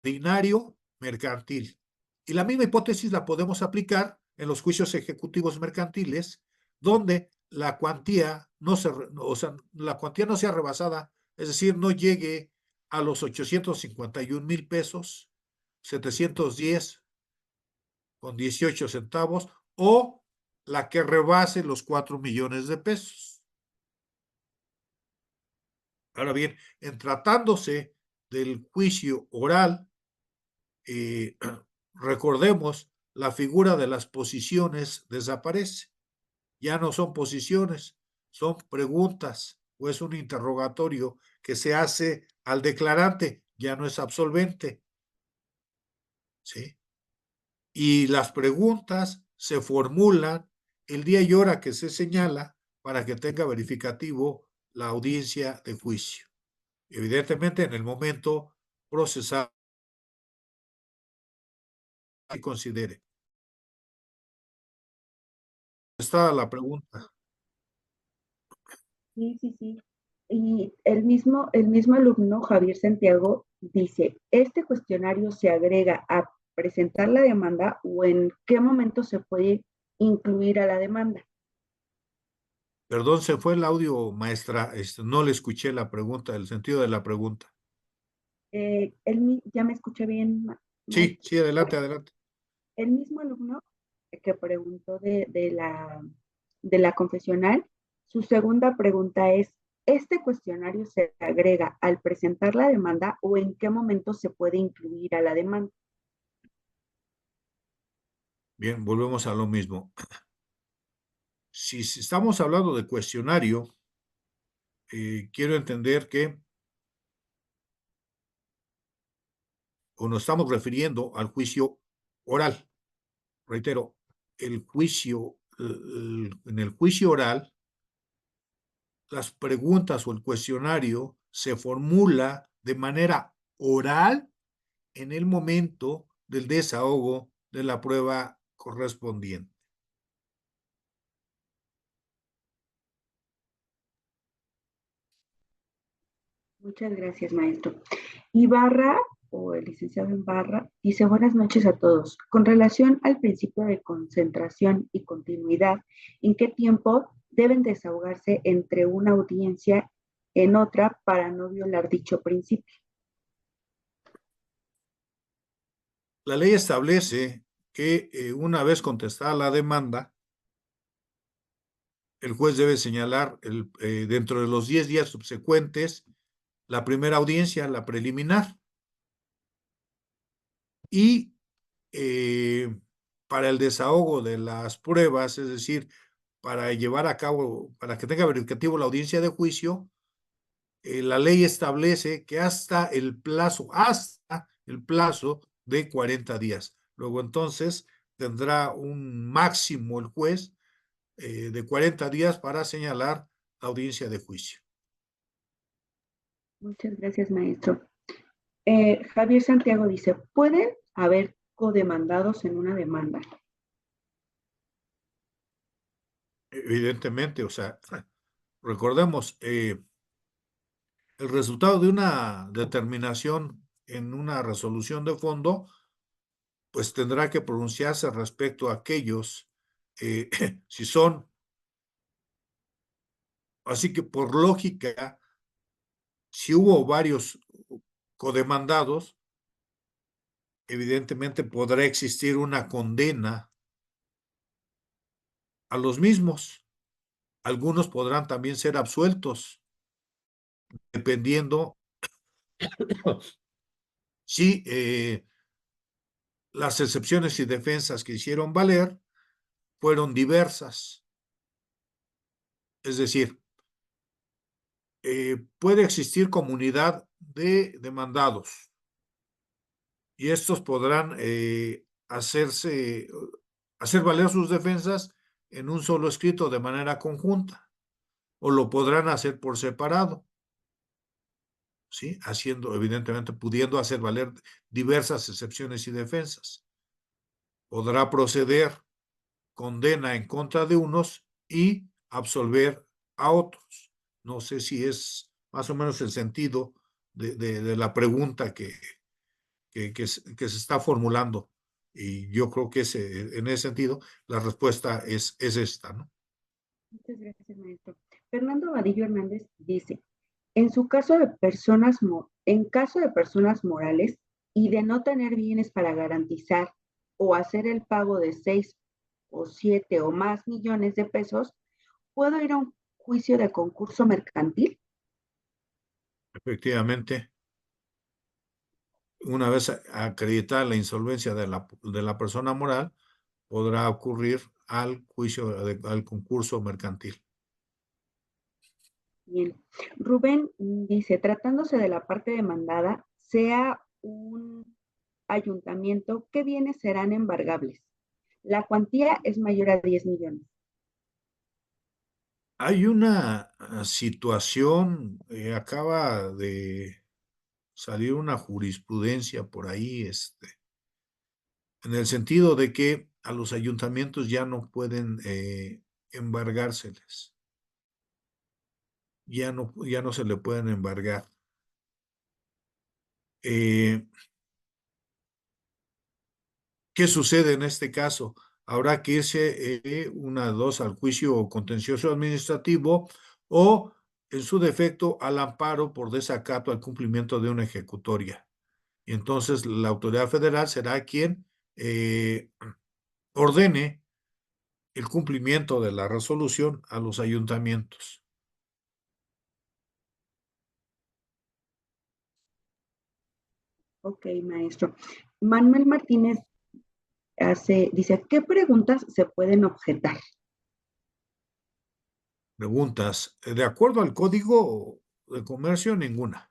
ordinario mercantil. Y la misma hipótesis la podemos aplicar en los juicios ejecutivos mercantiles, donde la cuantía no se, o sea, la cuantía no sea rebasada, es decir, no llegue a los 851,000 pesos, 710 con 18 centavos, o la que rebase los 4 millones de pesos. Ahora bien, en tratándose del juicio oral, recordemos, la figura de las posiciones desaparece. Ya no son posiciones, son preguntas o es un interrogatorio que se hace al declarante, ya no es absolvente. ¿Sí? Y las preguntas se formulan el día y hora que se señala para que tenga verificativo la audiencia de juicio. Evidentemente, en el momento procesal que considere. Está la pregunta. Sí, sí, sí. Y el mismo alumno, Javier Santiago, dice, ¿este cuestionario se agrega a presentar la demanda o en qué momento se puede incluir a la demanda? Perdón, se fue el audio, maestra. No le escuché la pregunta, el sentido de la pregunta. ¿Ya me escucha bien, Sí, maestro? sí, adelante, adelante. El mismo alumno que preguntó de la confesional, su segunda pregunta es, ¿este cuestionario se agrega al presentar la demanda o en qué momento se puede incluir a la demanda? Bien, volvemos a lo mismo. Si estamos hablando de cuestionario, quiero entender que o nos estamos refiriendo al juicio oral. Reitero, en el juicio oral, las preguntas o el cuestionario se formula de manera oral en el momento del desahogo de la prueba correspondiente. Muchas gracias, maestro. Ibarra, o el licenciado Ibarra, dice buenas noches a todos. Con relación al principio de concentración y continuidad, ¿en qué tiempo deben desahogarse entre una audiencia en otra para no violar dicho principio? La ley establece que una vez contestada la demanda, el juez debe señalar dentro de los 10 días subsecuentes la primera audiencia, la preliminar, y para el desahogo de las pruebas, es decir, para llevar a cabo, para que tenga verificativo la audiencia de juicio, la ley establece que hasta el plazo de 40 días. Luego entonces tendrá un máximo el juez de 40 días para señalar la audiencia de juicio. Muchas gracias, maestro. Javier Santiago dice, ¿pueden haber codemandados en una demanda? Evidentemente, o sea, recordemos, el resultado de una determinación en una resolución de fondo, pues tendrá que pronunciarse respecto a aquellos, si son, así que por lógica, si hubo varios codemandados, evidentemente podrá existir una condena a los mismos. Algunos podrán también ser absueltos, dependiendo si las excepciones y defensas que hicieron valer fueron diversas. Es decir, puede existir comunidad de demandados y estos podrán hacer valer sus defensas en un solo escrito de manera conjunta. o lo podrán hacer por separado, ¿sí? Haciendo, evidentemente, pudiendo hacer valer diversas excepciones y defensas. Podrá proceder condena en contra de unos y absolver a otros. No sé si es más o menos el sentido de la pregunta que se está formulando. Y yo creo que en ese sentido la respuesta es esta, ¿no? Muchas gracias, maestro. Fernando Vadillo Hernández dice, en su caso de personas, en caso de personas morales y de no tener bienes para garantizar o hacer el pago de 6 o 7 o más millones de pesos, ¿puedo ir a un juicio de concurso mercantil? Efectivamente, una vez acreditada la insolvencia de la persona moral, podrá ocurrir al juicio, al concurso mercantil. Bien. Rubén dice, tratándose de la parte demandada, sea un ayuntamiento, ¿qué bienes serán embargables? La cuantía es mayor a 10 millones. Hay una situación, acaba de salir una jurisprudencia por ahí, en el sentido de que a los ayuntamientos ya no pueden embargárseles, ya no se le pueden embargar. ¿Qué sucede en este caso? Habrá que irse dos al juicio contencioso administrativo o, en su defecto, al amparo por desacato al cumplimiento de una ejecutoria. Y entonces la autoridad federal será quien ordene el cumplimiento de la resolución a los ayuntamientos. Ok, maestro. Manuel Martínez dice, ¿qué preguntas se pueden objetar? Preguntas. De acuerdo al Código de Comercio, ninguna.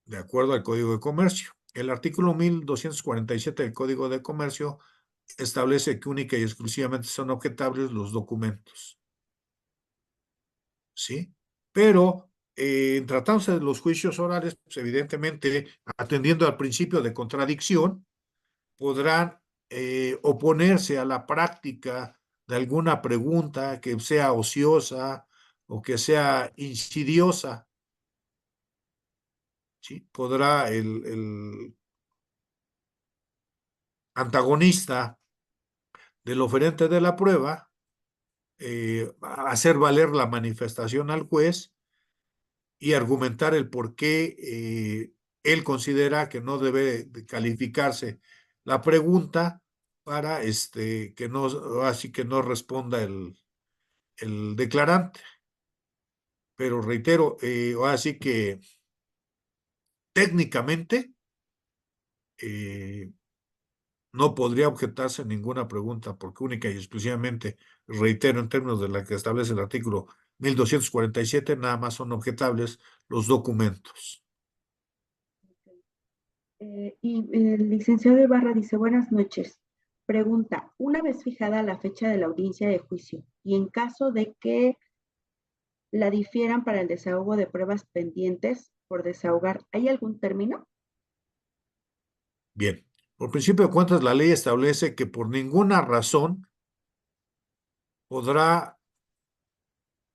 De acuerdo al Código de Comercio. El artículo 1247 del Código de Comercio establece que única y exclusivamente son objetables los documentos. ¿Sí? Pero tratándose de los juicios orales, pues evidentemente, atendiendo al principio de contradicción, podrán oponerse a la práctica de alguna pregunta que sea ociosa o que sea insidiosa. ¿Sí? Podrá el antagonista del oferente de la prueba hacer valer la manifestación al juez y argumentar el por qué él considera que no debe de calificarse la pregunta para que no, así que no responda el declarante. Pero reitero, así que técnicamente no podría objetarse ninguna pregunta, porque única y exclusivamente, reitero, en términos de la que establece el artículo 1247, nada más son objetables los documentos. Y el licenciado Ibarra dice, buenas noches. Pregunta, una vez fijada la fecha de la audiencia de juicio y en caso de que la difieran para el desahogo de pruebas pendientes por desahogar, ¿hay algún término? Bien, por principio de cuentas, la ley establece que por ninguna razón podrá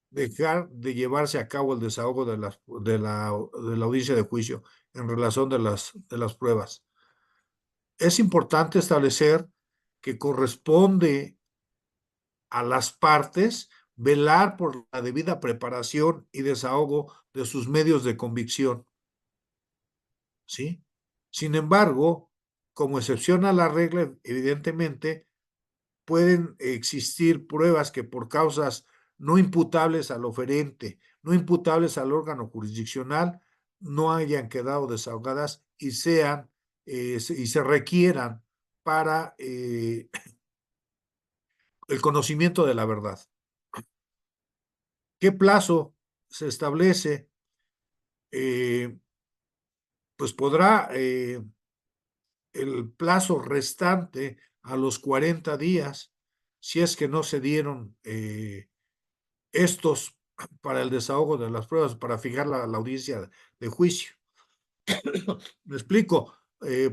dejar de llevarse a cabo el desahogo de la audiencia de juicio en relación de las pruebas. Es importante establecer que corresponde a las partes velar por la debida preparación y desahogo de sus medios de convicción, ¿sí? Sin embargo, como excepción a la regla, evidentemente, pueden existir pruebas que por causas no imputables al oferente, no imputables al órgano jurisdiccional, no hayan quedado desahogadas y se requieran para el conocimiento de la verdad. ¿Qué plazo se establece? Pues podrá el plazo restante a los 40 días, si es que no se dieron estos para el desahogo de las pruebas, para fijar la audiencia de juicio. Me explico,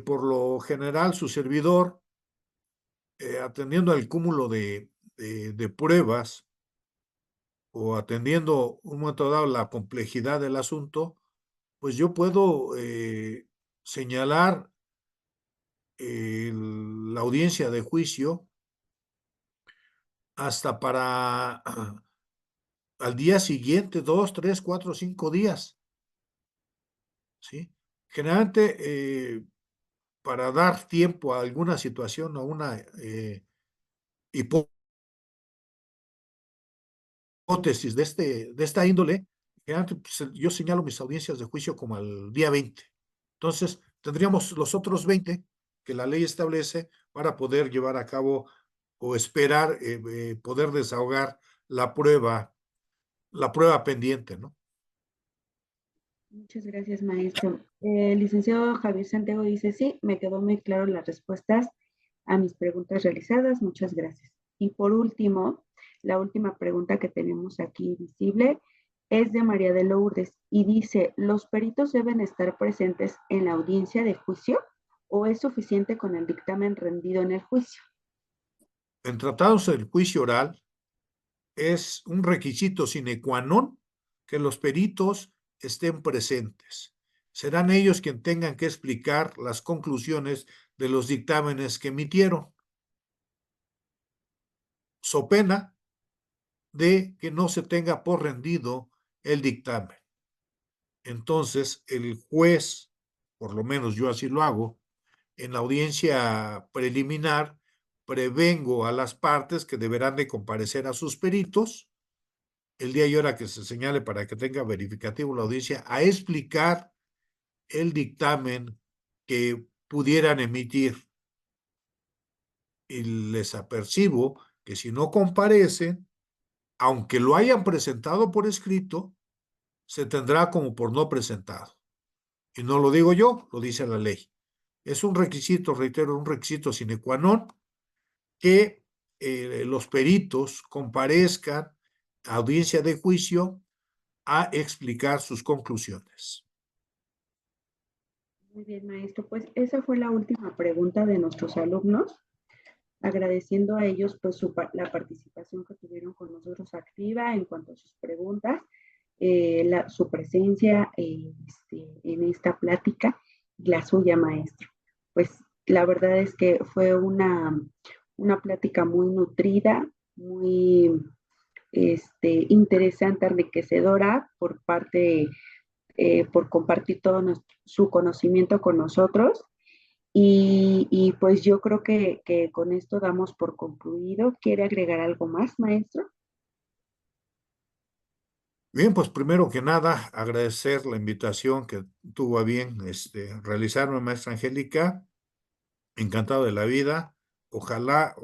por lo general su servidor, atendiendo al cúmulo de pruebas o atendiendo un momento dado la complejidad del asunto, pues yo puedo señalar la audiencia de juicio hasta para al día siguiente, 2, 3, 4, 5 días, ¿sí? Generalmente, para dar tiempo a alguna situación o una hipótesis de esta índole, generalmente pues, yo señalo mis audiencias de juicio como al día 20. Entonces, tendríamos los otros 20 que la ley establece para poder llevar a cabo o esperar poder desahogar la prueba pendiente, ¿no? Muchas gracias, maestro. El licenciado Javier Santiago dice, sí, me quedó muy claro las respuestas a mis preguntas realizadas. Muchas gracias. Y por último, la última pregunta que tenemos aquí visible es de María de Lourdes y dice, ¿los peritos deben estar presentes en la audiencia de juicio o es suficiente con el dictamen rendido en el juicio? En tratados del juicio oral, es un requisito sine qua non que los peritos estén presentes. Serán ellos quienes tengan que explicar las conclusiones de los dictámenes que emitieron, so pena de que no se tenga por rendido el dictamen. Entonces, el juez, por lo menos yo así lo hago, en la audiencia preliminar, prevengo a las partes que deberán de comparecer a sus peritos el día y hora que se señale para que tenga verificativo la audiencia, a explicar el dictamen que pudieran emitir. Y les apercibo que si no comparecen, aunque lo hayan presentado por escrito, se tendrá como por no presentado. Y no lo digo yo, lo dice la ley. Es un requisito, reitero, un requisito sine qua non que los peritos comparezcan a audiencia de juicio a explicar sus conclusiones. Muy bien, maestro. Pues esa fue la última pregunta de nuestros alumnos, agradeciendo a ellos pues la participación que tuvieron con nosotros activa en cuanto a sus preguntas, su presencia en esta plática y la suya, maestro. Pues la verdad es que fue una plática muy nutrida, muy interesante, enriquecedora por compartir todo su conocimiento con nosotros. Y pues yo creo que con esto damos por concluido. ¿Quiere agregar algo más, maestro? Bien, pues primero que nada, agradecer la invitación que tuvo a bien realizarme, maestra Angélica. Encantado de la vida. Ojalá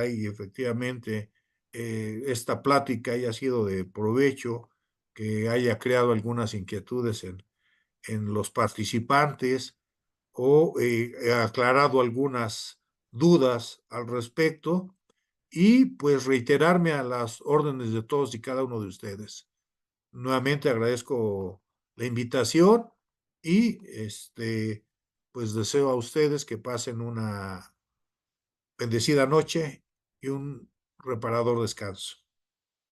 y efectivamente esta plática haya sido de provecho, que haya creado algunas inquietudes en los participantes o aclarado algunas dudas al respecto y pues reiterarme a las órdenes de todos y cada uno de ustedes. Nuevamente agradezco la invitación y pues deseo a ustedes que pasen una bendecida noche y un reparador descanso.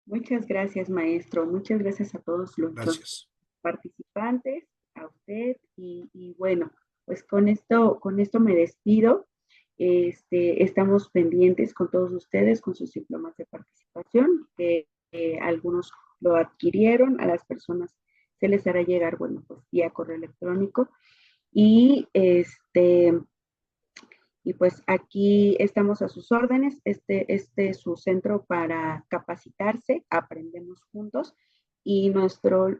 Muchas gracias, maestro. Muchas gracias a todos los Gracias. participantes, a usted y bueno, pues con esto me despido. Estamos pendientes con todos ustedes, con sus diplomas de participación, que algunos lo adquirieron, a las personas se les hará llegar, bueno, pues vía correo electrónico. Y y pues aquí estamos a sus órdenes. Este es su centro para capacitarse, aprendemos juntos. Y nuestro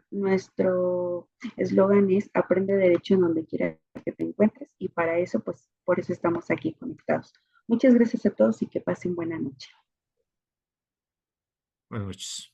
eslogan es aprende derecho en donde quiera que te encuentres. Y para eso, pues, por eso estamos aquí conectados. Muchas gracias a todos y que pasen buena noche. Buenas noches.